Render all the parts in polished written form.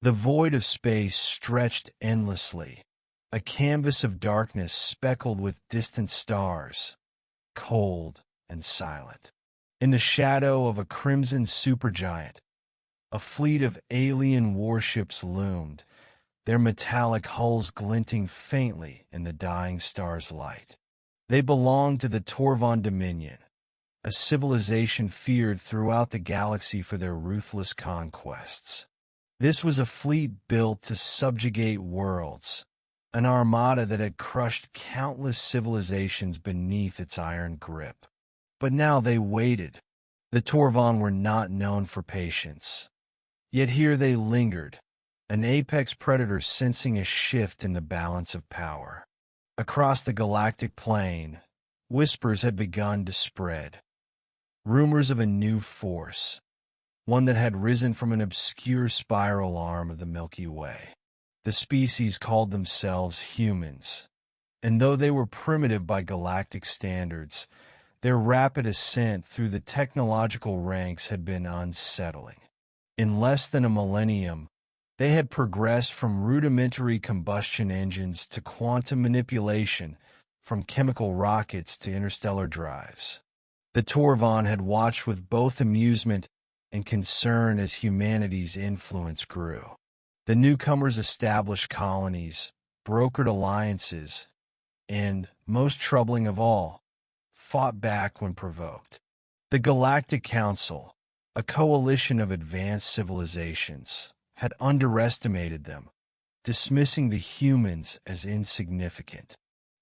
The void of space stretched endlessly, a canvas of darkness speckled with distant stars, cold and silent. In the shadow of a crimson supergiant, a fleet of alien warships loomed, their metallic hulls glinting faintly in the dying star's light. They belonged to the Tor'Vahn Dominion, a civilization feared throughout the galaxy for their ruthless conquests. This was a fleet built to subjugate worlds, an armada that had crushed countless civilizations beneath its iron grip. But now they waited. The Tor'Vahn were not known for patience. Yet here they lingered, an apex predator sensing a shift in the balance of power. Across the galactic plane, whispers had begun to spread. Rumors of a new force, one that had risen from an obscure spiral arm of the Milky Way. The species called themselves humans, and though they were primitive by galactic standards, their rapid ascent through the technological ranks had been unsettling. In less than a millennium, they had progressed from rudimentary combustion engines to quantum manipulation, from chemical rockets to interstellar drives. The Tor'Vahn had watched with both amusement and concern as humanity's influence grew. The newcomers established colonies, brokered alliances, and, most troubling of all, fought back when provoked. The Galactic Council, a coalition of advanced civilizations, had underestimated them, dismissing the humans as insignificant.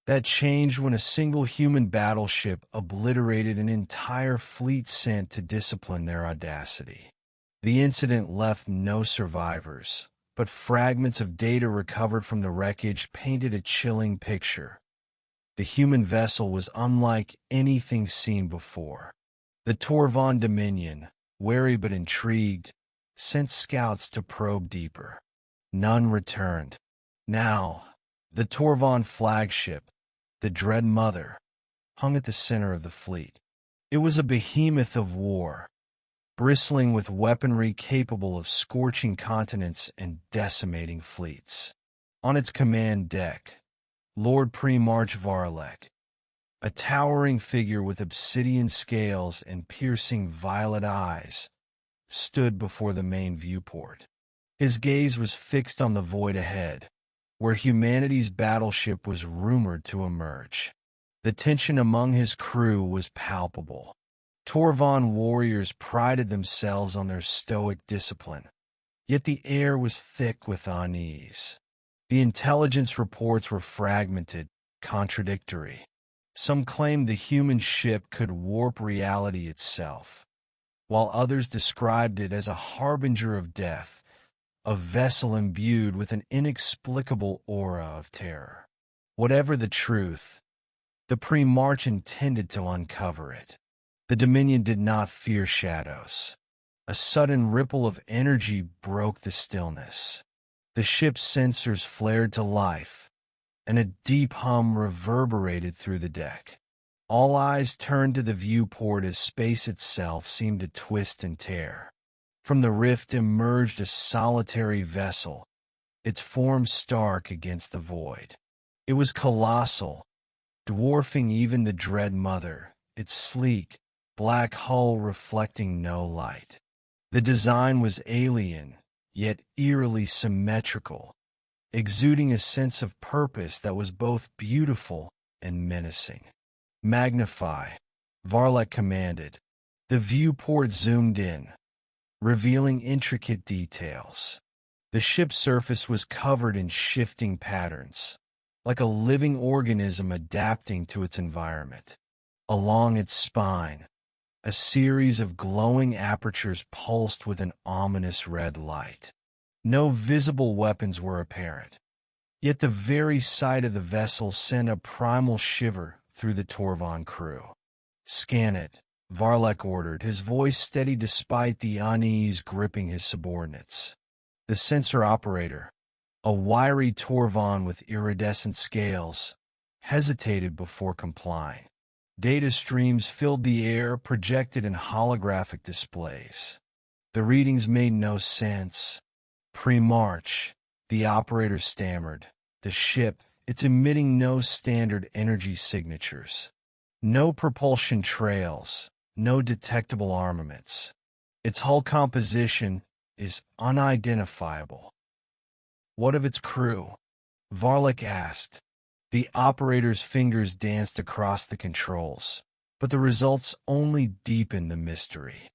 That changed when a single human battleship obliterated an entire fleet sent to discipline their audacity. The incident left no survivors, but fragments of data recovered from the wreckage painted a chilling picture. The human vessel was unlike anything seen before. The Tor'Vahn Dominion, wary but intrigued, sent scouts to probe deeper. None returned. Now, the Tor'Vahn flagship, the Dread Mother, hung at the center of the fleet. It was a behemoth of war, bristling with weaponry capable of scorching continents and decimating fleets. On its command deck, Lord Pre-March Varlek, a towering figure with obsidian scales and piercing violet eyes, stood before the main viewport. His gaze was fixed on the void ahead, where humanity's battleship was rumored to emerge. The tension among his crew was palpable. Tor'Vahn warriors prided themselves on their stoic discipline, yet the air was thick with unease. The intelligence reports were fragmented, contradictory. Some claimed the human ship could warp reality itself, while others described it as a harbinger of death, a vessel imbued with an inexplicable aura of terror. Whatever the truth, the Pre-March intended to uncover it. The Dominion did not fear shadows. A sudden ripple of energy broke the stillness. The ship's sensors flared to life, and a deep hum reverberated through the deck. All eyes turned to the viewport as space itself seemed to twist and tear. From the rift emerged a solitary vessel, its form stark against the void. It was colossal, dwarfing even the Dread Mother, its sleek, black hull reflecting no light. The design was alien, yet eerily symmetrical, exuding a sense of purpose that was both beautiful and menacing. "Magnify," Varlek commanded. The viewport zoomed in, revealing intricate details. The ship's surface was covered in shifting patterns, like a living organism adapting to its environment. Along its spine, a series of glowing apertures pulsed with an ominous red light. No visible weapons were apparent, yet the very sight of the vessel sent a primal shiver through the Tor'Vahn crew. "Scan it," Varlek ordered, his voice steady despite the unease gripping his subordinates. The sensor operator, a wiry Tor'Vahn with iridescent scales, hesitated before complying. Data streams filled the air, projected in holographic displays. The readings made no sense. Pre-march, the operator stammered. The ship, it's emitting no standard energy signatures. No propulsion trails, no detectable armaments. Its hull composition is unidentifiable. What of its crew? Varlek asked. The operator's fingers danced across the controls, but the results only deepened the mystery.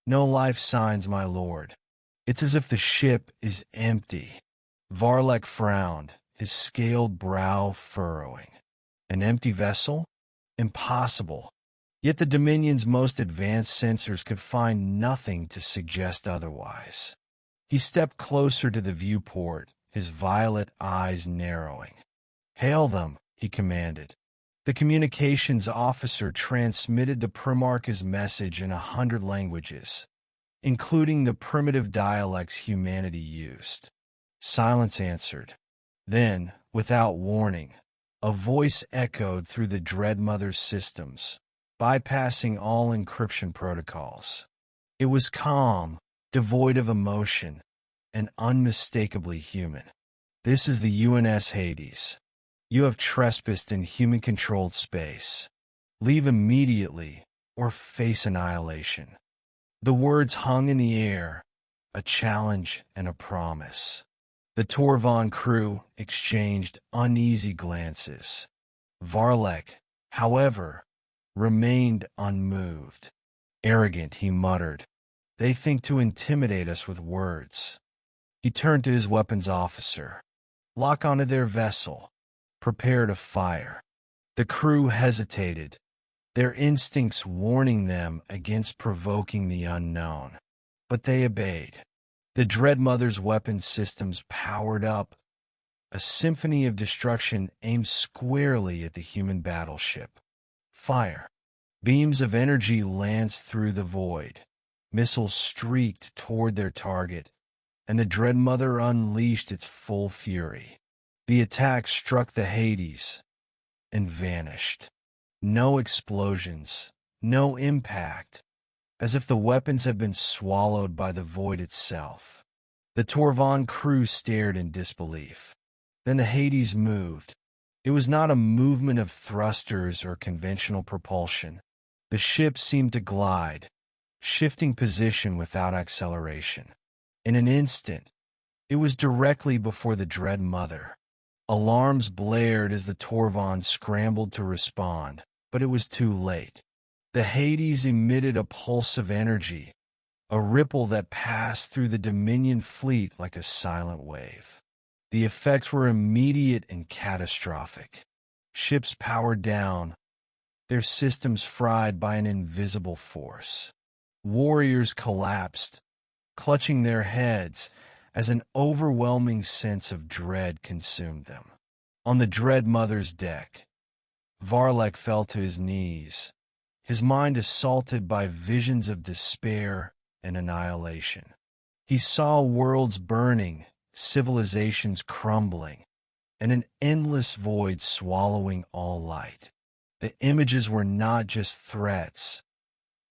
No life signs, my lord. It's as if the ship is empty. Varlek frowned, his scaled brow furrowing. An empty vessel? Impossible. Yet the Dominion's most advanced sensors could find nothing to suggest otherwise. He stepped closer to the viewport, his violet eyes narrowing. "Hail them," he commanded. The communications officer transmitted the Primarch's message in 100 languages, including the primitive dialects humanity used. Silence answered. Then, without warning, a voice echoed through the Dreadmother's systems, bypassing all encryption protocols. It was calm, devoid of emotion, and unmistakably human. "This is the UNS Hades. You have trespassed in human-controlled space. Leave immediately or face annihilation." The words hung in the air, a challenge and a promise. The Tor'Vahn crew exchanged uneasy glances. Varlek, however, remained unmoved. "Arrogant," he muttered. "They think to intimidate us with words." He turned to his weapons officer. "Lock onto their vessel. Prepare to fire." The crew hesitated, their instincts warning them against provoking the unknown. But they obeyed. The Dreadmother's weapon systems powered up, a symphony of destruction aimed squarely at the human battleship. Fire. Beams of energy lanced through the void. Missiles streaked toward their target, and the Dreadmother unleashed its full fury. The attack struck the Hades and vanished. No explosions, no impact, as if the weapons had been swallowed by the void itself. The Tor'Vahn crew stared in disbelief. Then the Hades moved. It was not a movement of thrusters or conventional propulsion. The ship seemed to glide, shifting position without acceleration. In an instant, it was directly before the Dreadmother. Alarms blared as the Tor'Vahn scrambled to respond, but it was too late. The Hades emitted a pulse of energy, a ripple that passed through the Dominion fleet like a silent wave. The effects were immediate and catastrophic. Ships powered down, their systems fried by an invisible force. Warriors collapsed, clutching their heads as an overwhelming sense of dread consumed them. On the Dreadmother's deck, Varlek fell to his knees, his mind assaulted by visions of despair and annihilation. He saw worlds burning, civilizations crumbling, and an endless void swallowing all light. The images were not just threats,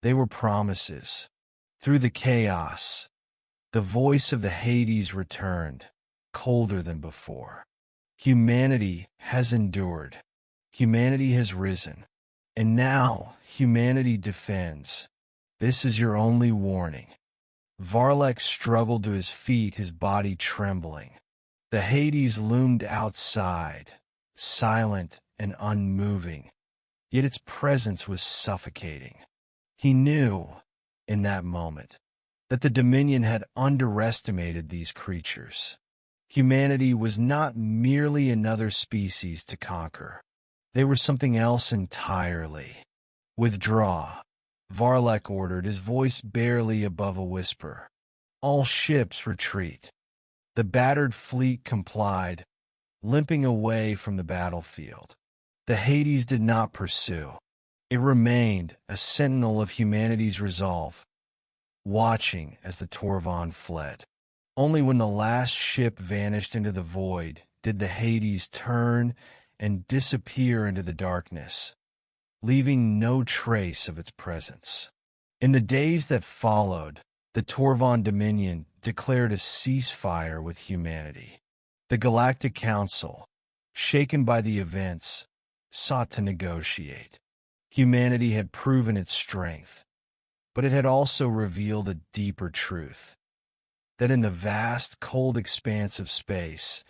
they were promises. Through the chaos, the voice of the Hades returned, colder than before. Humanity has endured. Humanity has risen. And now humanity defends. This is your only warning. Varlek struggled to his feet, his body trembling. The Hades loomed outside, silent and unmoving, yet its presence was suffocating. He knew, in that moment, that the Dominion had underestimated these creatures. Humanity was not merely another species to conquer. They were something else entirely. "Withdraw," Varlek ordered, his voice barely above a whisper. "All ships retreat." The battered fleet complied, limping away from the battlefield. The Hades did not pursue. It remained a sentinel of humanity's resolve, watching as the Tor'Vahn fled. Only when the last ship vanished into the void did the Hades turn and disappear into the darkness, leaving no trace of its presence. In the days that followed, The Tor'Vahn Dominion declared a ceasefire with humanity. The Galactic Council, shaken by the events, sought to negotiate. Humanity had proven its strength, but it had also revealed a deeper truth, that in the vast, cold expanse of space,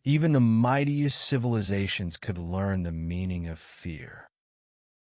even the mightiest civilizations could learn the meaning of fear.